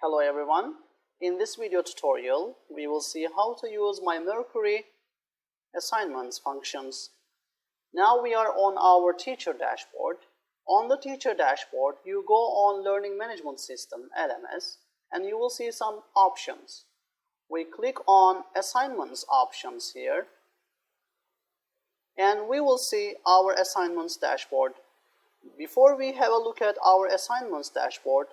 Hello everyone. In this video tutorial, we will see how to use My-Mercury assignments functions. Now we are on our teacher dashboard. On the teacher dashboard, you go on Learning Management System LMS and you will see some options. We click on Assignments options here and we will see our assignments dashboard. Before we have a look at our assignments dashboard,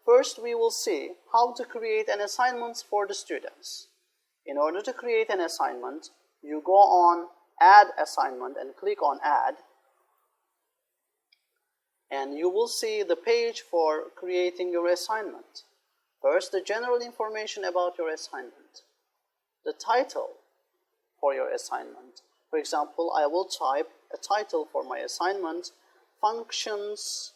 first we will see how to create an assignment for the students. In order to create an assignment, you go on Add Assignment and click on Add. And you will see the page for creating your assignment. First, the general information about your assignment. The title for your assignment. For example, I will type a title for my assignment, Functions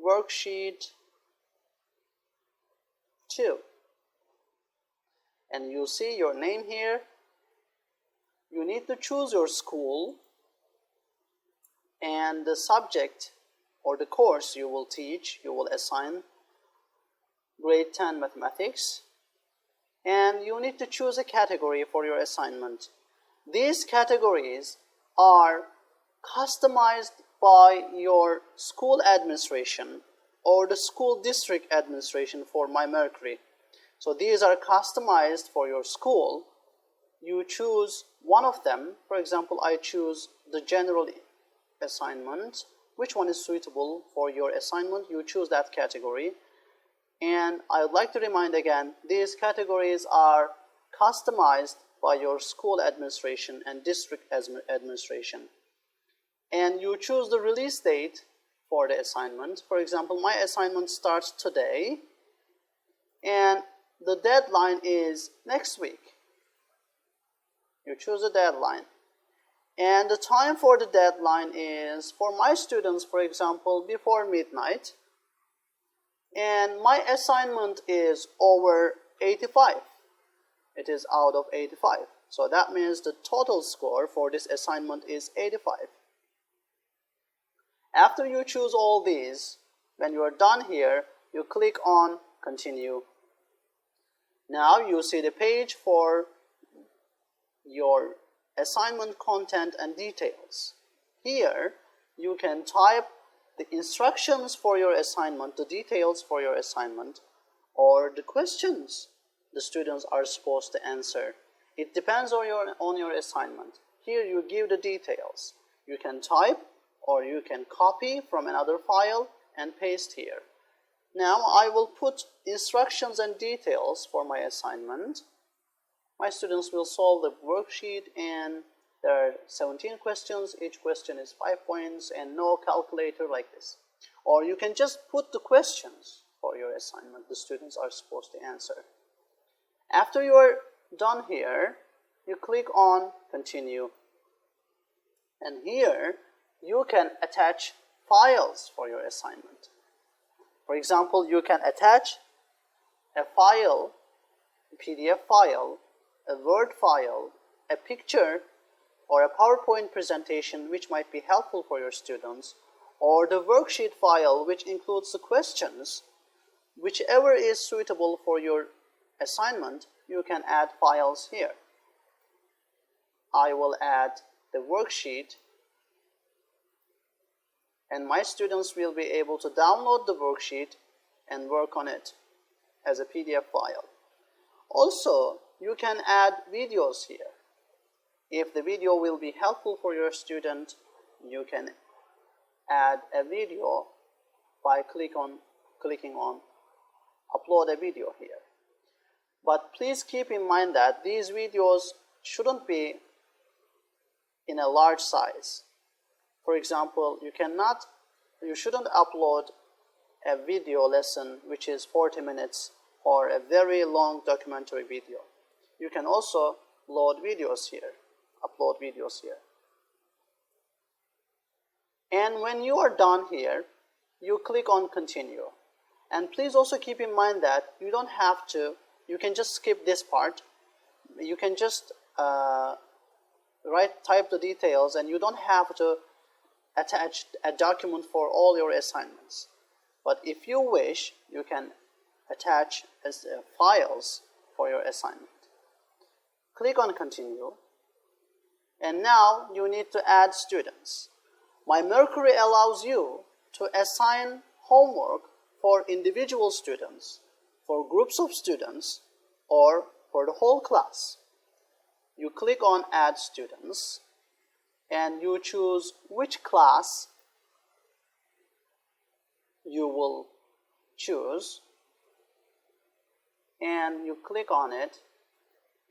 Worksheet 2. And you see your name here. You need to choose your school and the subject or the course you will teach. You will assign grade 10 mathematics. And you need to choose a category for your assignment. These categories are customized by your school administration or the school district administration for My-Mercury. So these are customized for your school. You choose one of them. For example, I choose the general assignment. Which one is suitable for your assignment? You choose that category. And I would like to remind again, these categories are customized by your school administration and district administration. And you choose the release date for the assignment. For example, my assignment starts today and the deadline is next week. You choose a deadline. And the time for the deadline is, for my students, for example, before midnight. And my assignment is over 85. It is out of 85. So that means the total score for this assignment is 85. After you choose all these, when you are done here, you click on Continue. Now you see the page for your assignment content and details. Here you can type the instructions for your assignment, the details for your assignment, or the questions the students are supposed to answer. It depends on your assignment. Here you give the details. You can type or you can copy from another file and paste here. Now I will put instructions and details for my assignment. My students will solve the worksheet and there are 17 questions. Each question is 5 points and no calculator like this. Or you can just put the questions for your assignment the students are supposed to answer. After you are done here, you click on Continue. And here you can attach files for your assignment. For example, you can attach a file, a PDF file, a Word file, a picture, or a PowerPoint presentation which might be helpful for your students, or the worksheet file which includes the questions. Whichever is suitable for your assignment, you can add files here. I will add the worksheet and my students will be able to download the worksheet and work on it as a PDF file. Also, you can add videos here. If the video will be helpful for your student, you can add a video by clicking on Upload a video here. But please keep in mind that these videos shouldn't be in a large size. For example, you shouldn't upload a video lesson which is 40 minutes or a very long documentary video. You can also load videos here, upload videos here. And when you are done here, you click on Continue. And please also keep in mind that you don't have to, you can just skip this part. You can just type the details and you don't have to attach a document for all your assignments. But if you wish, you can attach as files for your assignment. Click on continue. And now you need to add students. My-Mercury allows you to assign homework for individual students, for groups of students, or for the whole class. You click on add students and you choose which class you will choose, and you click on it.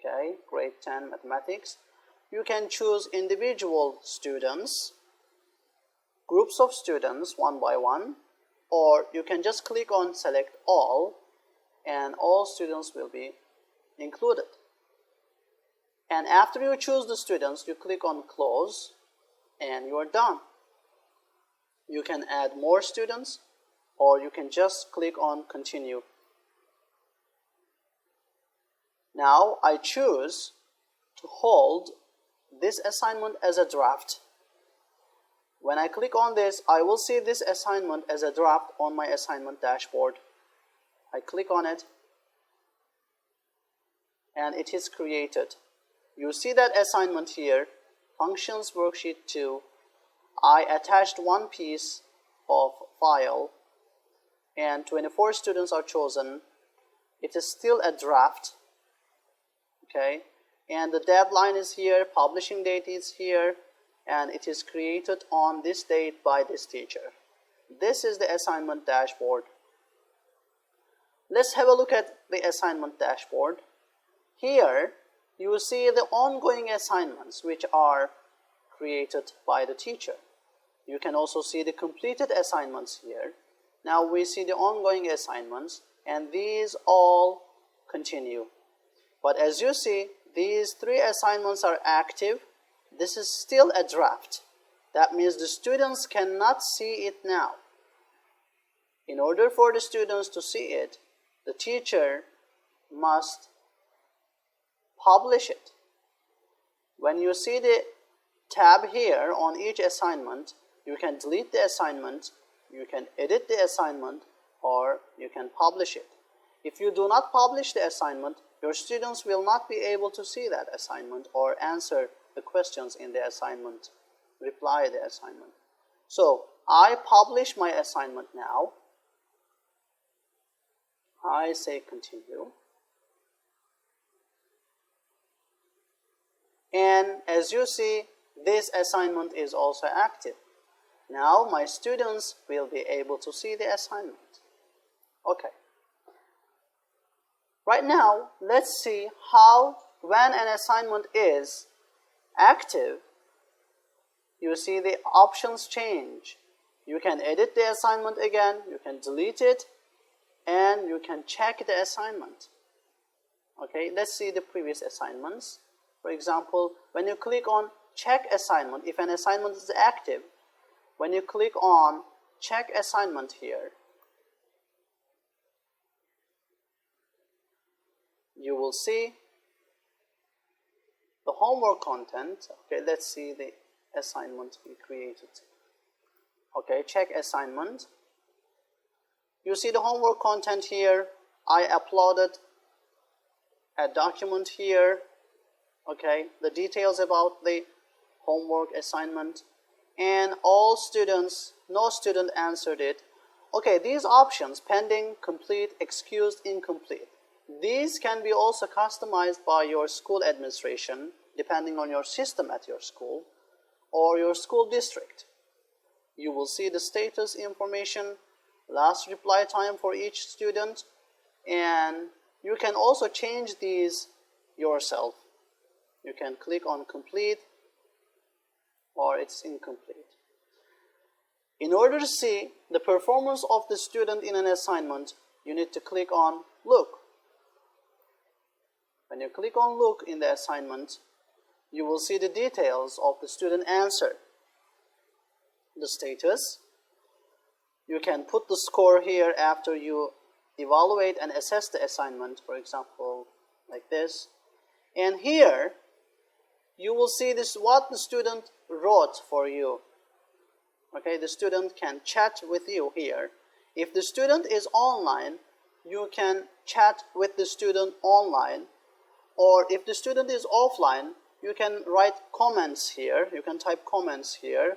Okay, grade 10 mathematics. You can choose individual students, groups of students one by one, or you can just click on select all and all students will be included. And after you choose the students, you click on close and you are done. You can add more students or you can just click on continue. Now I choose to hold this assignment as a draft. When I click on this, I will see this assignment as a draft on my assignment dashboard. I click on it and it is created. You see that assignment here, functions worksheet 2. I attached one piece of file and 24 students are chosen. It is still a draft. Okay, and the deadline is here, publishing date is here, and it is created on this date by this teacher. This is the assignment dashboard. Let's have a look at the assignment dashboard. Here you see the ongoing assignments which are created by the teacher. You can also see the completed assignments here. Now we see the ongoing assignments and these all continue. But as you see, these 3 assignments are active. This is still a draft. That means the students cannot see it now. In order for the students to see it, the teacher must publish it. When you see the tab here on each assignment, you can delete the assignment, you can edit the assignment, or you can publish it. If you do not publish the assignment, your students will not be able to see that assignment or answer the questions in the assignment, reply the assignment. So I publish my assignment now. I say continue. And as you see, this assignment is also active. Now my students will be able to see the assignment. Okay. Right now, let's see how when an assignment is active, you see the options change. You can edit the assignment again, you can delete it, and you can check the assignment. Okay, let's see the previous assignments. For example, when you click on check assignment, if an assignment is active, when you click on check assignment here, you will see the homework content. Okay, let's see the assignment we created. Okay, check assignment. You see the homework content here. I uploaded a document here. Okay, the details about the homework assignment. And all students, no student answered it. Okay, these options, pending, complete, excused, incomplete. These can be also customized by your school administration, depending on your system at your school, or your school district. You will see the status information, last reply time for each student, and you can also change these yourself. You can click on complete, or it's incomplete. In order to see the performance of the student in an assignment, you need to click on look. When you click on look in the assignment, you will see the details of the student answer. The status. You can put the score here after you evaluate and assess the assignment, for example, like this. And here, you will see this what the student wrote for you. Okay, the student can chat with you here. If the student is online, you can chat with the student online, or if the student is offline, you can write comments here. You can type comments here.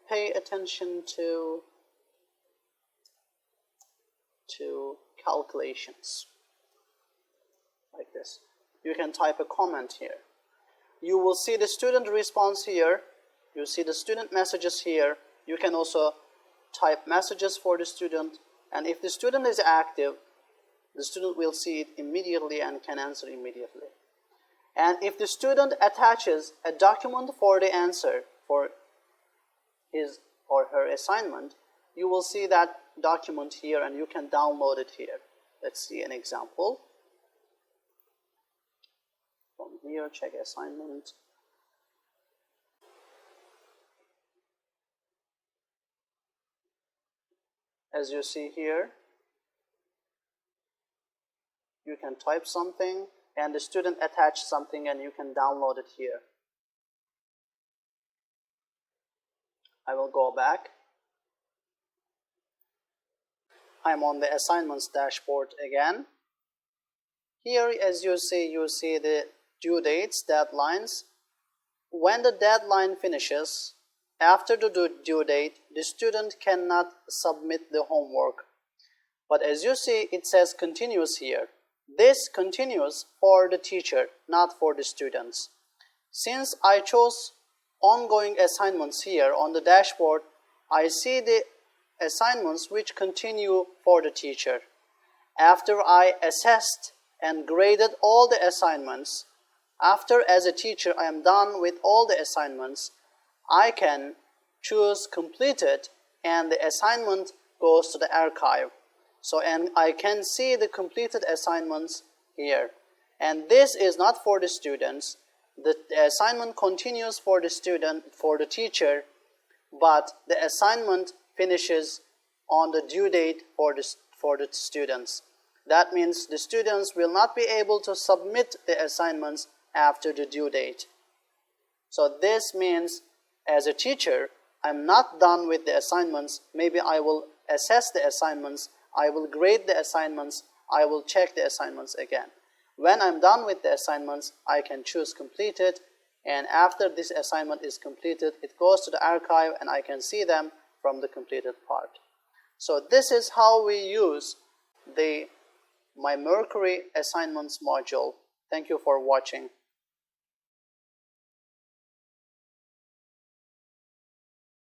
Pay attention to calculations, like this. You can type a comment here. You will see the student response here. You see the student messages here. You can also type messages for the student, and if the student is active, the student will see it immediately and can answer immediately. And if the student attaches a document for the answer for his or her assignment, you will see that document here and you can download it here. Let's see an example. From here, check assignment. As you see here, you can type something and the student attach something and you can download it here. I will go back. I'm on the assignments dashboard again. Here, as you see the due dates, deadlines. When the deadline finishes, after the due date, the student cannot submit the homework. But as you see, it says continuous here. This continues for the teacher, not for the students. Since I chose ongoing assignments here on the dashboard, I see the assignments which continue for the teacher. After I assessed and graded all the assignments, after as a teacher I am done with all the assignments, I can choose completed and the assignment goes to the archive. So, and I can see the completed assignments here. And this is not for the students. The assignment continues for the student, for the teacher, but the assignment finishes on the due date for the students. That means the students will not be able to submit the assignments after the due date. So this means as a teacher, I'm not done with the assignments. Maybe I will assess the assignments, I will grade the assignments, I will check the assignments again. When I'm done with the assignments, I can choose completed, and after this assignment is completed, it goes to the archive and I can see them from the completed part. So this is how we use the My-Mercury assignments module. Thank you for watching.